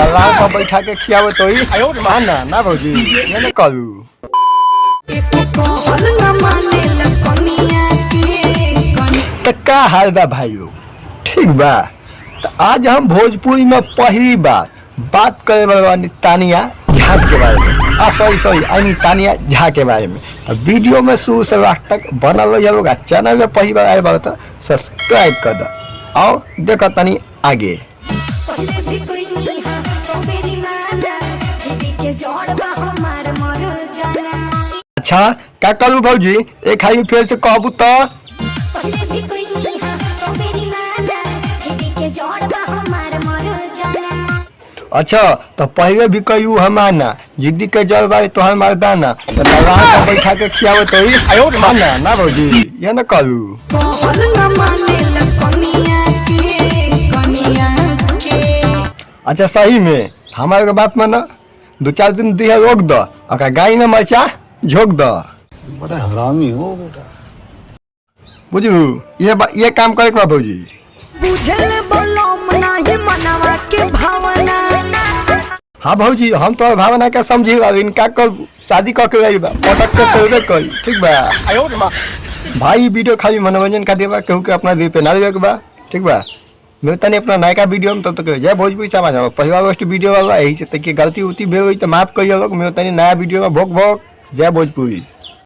दलाल पर बैठा के खियावे तो ही माना ना भौजी ये न करू। तो का हाल बा भाइयों, ठीक बा। तो आज हम भोजपुरी में पहली बार बात करे वाला तानिया झा के बारे में, sorry I mean Tania Jha के बारे में। वीडियो में शुरू से लास्ट तक बनल रहिएगा। चैनल में पहली बार आए बार तो सब्सक्राइब कर दो और देखो तनी आगे। अच्छा क्या करूँ भौजी, एक हाई फिर से कहबू तो अच्छा तो पहले भी कहू हमाना जिद्दी के जल बारे तो हम मर्दाना तो दलाल पर बैठा के खियावे तो ही माना ना भौजी ये न करू। अच्छा सही में हमारे बात में ना 2-4 दिन दिया रोक दो और गाय में मरचा झोंक दो। बड़ा हरामी हो बेटा। बुझू ये काम करे के भौजी। हाँ भौजी हम तो भावना के समझी इनका कर शादी करके रही बा पटक के करबे करी ठीक बा। भाई वीडियो खाली मनोरंजन का देवा केहू के अपना दिल पे ना देवे के बा ठीक बा। मैं तने अपना नयका वीडियो में तब तक जय भोजपुरी समाज पहला वेस्ट वीडियो वाला यही से तक गलती उती भेल तो माफ करिए लोग। मैं तने नया वीडियो में भोग जय भोजपुरी।